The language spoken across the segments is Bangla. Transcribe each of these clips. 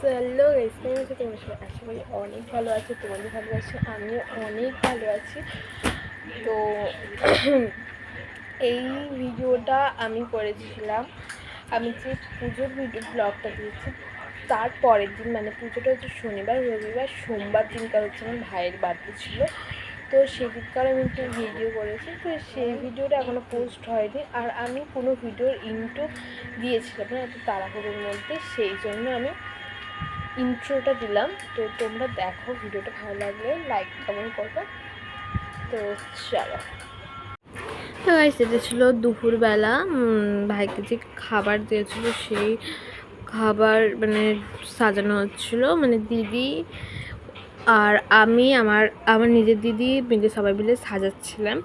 হ্যালো গাইস, কেমন আছো তোমরা সবাই? আশা করি অনেক ভালো আছো, তোমাদের ভালো আছো, আমিও অনেক ভালো আছি। তো এই ভিডিওটা আমি করেছিলাম, আমি যে পুজোর ব্লগটা দিয়েছি তার পরের দিন, মানে পুজোটা হচ্ছে শনিবার, রবিবার, সোমবার দিনকার হচ্ছে আমার ভাইয়ের বার্থডে ছিল। তো সেদিনকার আমি একটু ভিডিও করেছি, তো সেই ভিডিওটা এখনও পোস্ট হয়নি। আর আমি কোনো ভিডিওর ইন্ট্রো দিয়েছিলাম না এত তাড়াহুড়োর মধ্যে, সেই জন্য আমি ইন্ট্রোটা দিলাম। তো তোমরা দেখো, ভিডিওটা ভালো লাগলে লাইক কমেন্ট করবে। তো চলো। তো গাইস, এটা ছিল দুপুরবেলা ভাইকে যে খাবার দিয়েছিল সেই খাবার মানে সাজানো হচ্ছিলো, মানে দিদি আর আমি আমার নিজের দিদি মিলে সবাই মিলে সাজাচ্ছিলাম।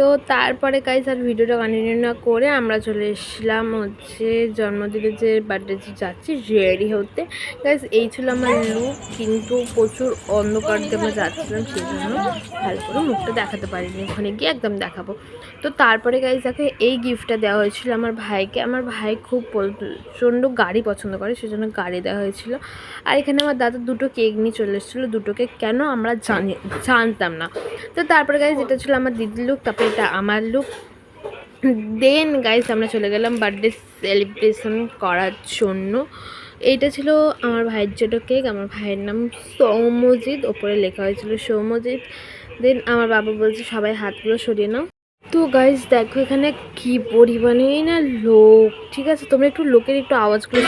তো তারপরে গাইস আর ভিডিওটা কন্টিনিউ না করে আমরা চলে এসেছিলাম হচ্ছে জন্মদিনে যে বার্থডে যাচ্ছি রেডি হতে। গাইস এই ছিল আমার লুক, কিন্তু প্রচুর অন্ধকার দিয়ে আমরা যাচ্ছিলাম, সেই জন্য ভালো করে মুখটা দেখাতে পারিনি, ওখানে গিয়ে একদম দেখাবো। তো তারপরে গাইস দেখো এই গিফটটা দেওয়া হয়েছিল আমার ভাইকে। আমার ভাই খুব প্রচণ্ড গাড়ি পছন্দ করে, সেজন্য গাড়ি দেওয়া হয়েছিল। আর এখানে আমার দাদা দুটো কেক নিয়ে চলে এসেছিলো, দুটো কেক কেন আমরা জানতাম না। তো তারপরে গাইস এটা ছিল আমার দিদির লুক, তারপরে এটা আমার লুক। দেন গাইস আমরা চলে গেলাম বার্থডে সেলিব্রেশন করার জন্য। এইটা ছিল আমার ভাইয়ের জন্য কেক, আমার ভাইয়ের নাম সৌম্যজিৎ, ওপরে লেখা হয়েছিল সৌম্যজিৎ। দেন আমার বাবা বলছে সবাই হাতগুলো সরিয়ে নাও। তো গাইস দেখো এখানে কি পরিমাণেই না লোক, ঠিক আছে? তোমরা একটু লোকের একটু আওয়াজগুলো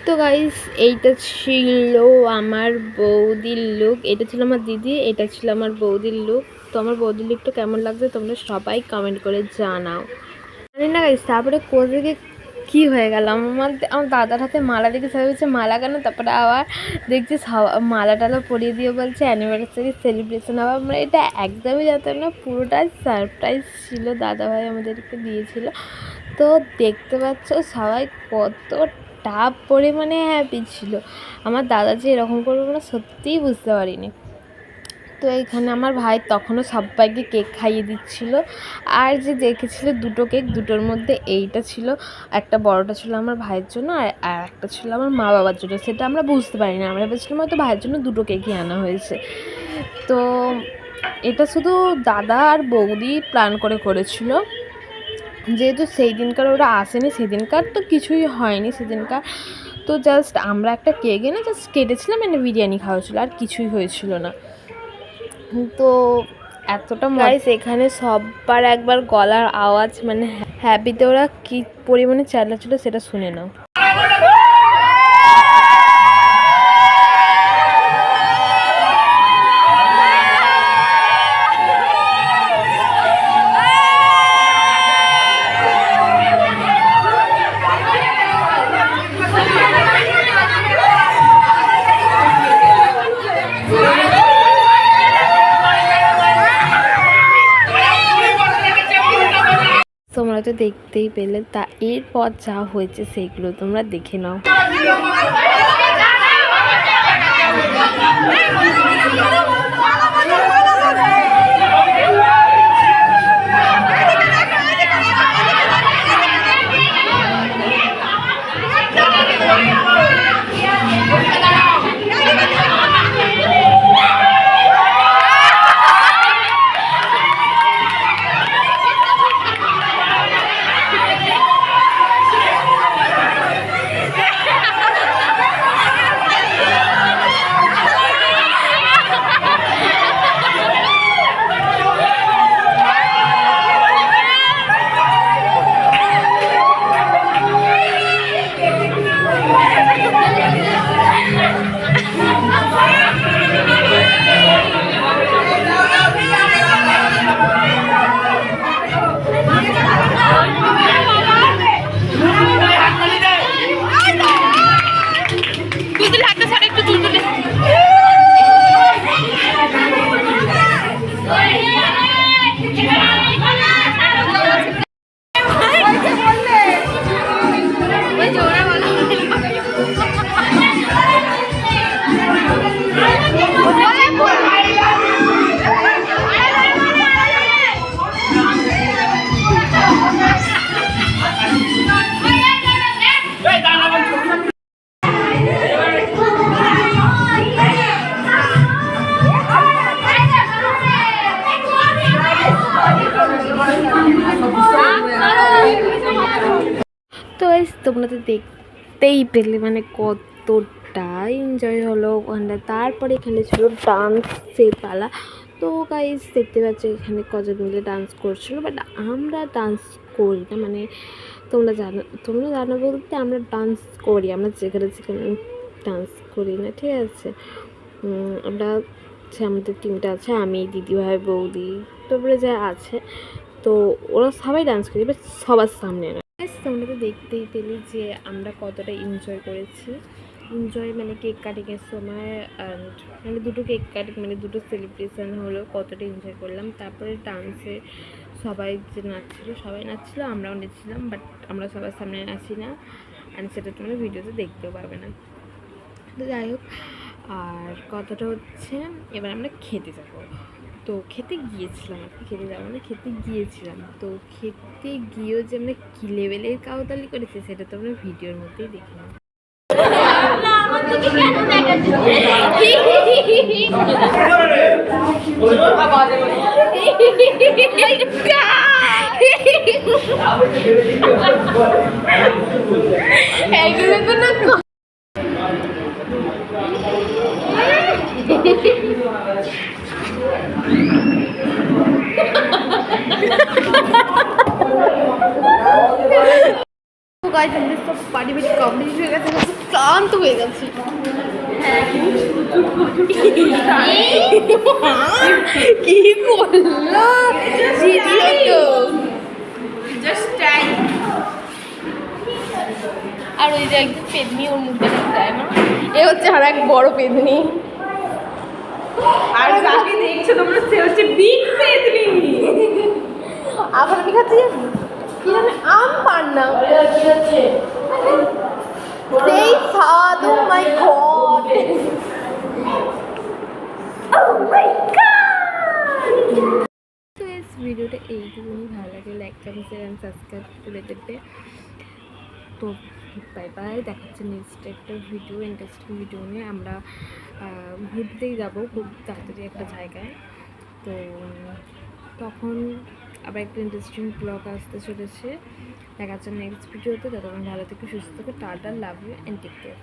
তো গাইস এইটা ছিল আমার বৌদির লুক, এটা ছিল আমার দিদি, এটা ছিল আমার বৌদির লুক। তো আমার বৌদির লুকটা কেমন লাগছে তোমরা সবাই কমেন্ট করে জানাও। জানি না গাইস তারপরে কোথেকে কী হয়ে গেল, আমার দাদার হাতে মালা দেখে সবাই বলছে মালা কেন, তারপরে আবার দেখছি মালা টালা পরিয়ে দিয়ে বলছে অ্যানিভার্সারি সেলিব্রেশন হবে। আমরা এটা একদমই জানতাম না, পুরোটাই সারপ্রাইজ ছিল, দাদাভাই আমাদেরকে দিয়েছিল। তো দেখতে পাচ্ছ সবাই কতটা পরিমাণে হ্যাপি ছিল। আমার দাদা যে এরকম করবে না সত্যিই বুঝতে পারিনি। তো এইখানে আমার ভাই তখনও সবাইকে কেক খাইয়ে দিচ্ছিল। আর যে দেখেছিল দুটো কেক, দুটোর মধ্যে এইটা ছিল, একটা বড়টা ছিল আমার ভাইয়ের জন্য আর একটা ছিল আমার মা বাবার জন্য। সেটা আমরা বুঝতে পারি না, আমরা ভেবেছিলাম হয়তো ভাইয়ের জন্য দুটো কেকই আনা হয়েছে। তো এটা শুধু দাদা আর বৌদি প্ল্যান করেছিল, যেহেতু সেই দিনকার ওরা আসেনি, সেদিনকার তো কিছুই হয়নি সেদিনকার। তো জাস্ট আমরা একটা কেক এনে জাস্ট কেটেছিলাম, মানে বিরিয়ানি খাওয়া ছিল, আর কিছুই হয়েছিল না। তো এতটা গাইস এখানে সববার একবার গলার আওয়াজ, মানে হ্যাপিতে ওরা কী পরিমাণে চালাচ্ছিল সেটা শুনে নাও। তোমরা তো দেখতেই পেলে, তা এরপর যা হয়েছে সেইগুলো তোমরা দেখে নাও। গাইস তোমরা তো দেখতেই পেলে মানে কতটা এনজয় হলো ওখানটা। তারপরে এখানে ছিল ডান্সের পালা। তো গাইস দেখতে পাচ্ছি এখানে কজন মিলে ডান্স করছিল, বাট আমরা ডান্স করি না। মানে তোমরা জানো বলতে আমরা ডান্স করি, আমরা যেখানে যেখানে ডান্স করি না, ঠিক আছে। আমরা আমাদের টিমটা আছে, আমি, দিদিভাই, বৌদি, তারপরে যা আছে, তো ওরা সবাই ডান্স করি, বাট সবার সামনে না। তোমরা তো দেখতেই পেলি যে আমরা কতটা এনজয় করেছি। এনজয় মানে কেক কাটিংয়ের সময় মানে দুটো কেক কাটিং মানে দুটো সেলিব্রেশন হলো, কতটা এনজয় করলাম। তারপরে ডান্সে সবাই যে সবাই নাচছিলো, আমরাও নেচেছিলাম, বাট আমরা সবার সামনে নাচি না, আর সেটা তোমরা ভিডিওতে দেখতেও পারবে না। তো যাই হোক, আর কথাটা হচ্ছে এবার আমরা খেতে যাবো। তো খেতে গিয়েছিলাম, আর কি খেতে যাবো না, খেতে গিয়েছিলাম। তো খেতে গিয়েও যে আমরা কী লেভেলের কাউতালি করেছি সেটা তো আমরা ভিডিওর মধ্যেই দেখি না। আমাদের সব পার্টিপিটি কমপ্লিট হয়ে গেছে, ক্লান্ত হয়ে গেছি। কি করলো আর ওই যে একদম পেদনি ওর মুখে দেয় না, এ হচ্ছে আর এক বড় পেদনি। আর যাকে দেখছো তোমরা সে হচ্ছে বিগ পেদনি। আবার আমি খাচ্ছি কি জানে আম পান্না, সেই স্বাদ। ও মাই গড, তো এই ভিডিওটা এইটুকুনি। ভালো লাগে like comment share and subscribe করে দেবে। তো বাই বাই, দেখাচ্ছে নেক্সট একটা ভিডিও, ইন্টারেস্টিং ভিডিও নিয়ে। আমরা ঘুরতেই যাবো খুব তাড়াতাড়ি একটা জায়গায়, তো তখন আবার একটা ইন্টারেস্টিং ব্লগ আসতে চলেছে। দেখাচ্ছে নেক্সট ভিডিওতে। ততক্ষণ ভালো থেকে সুস্থ থেকে tata, love you and take care.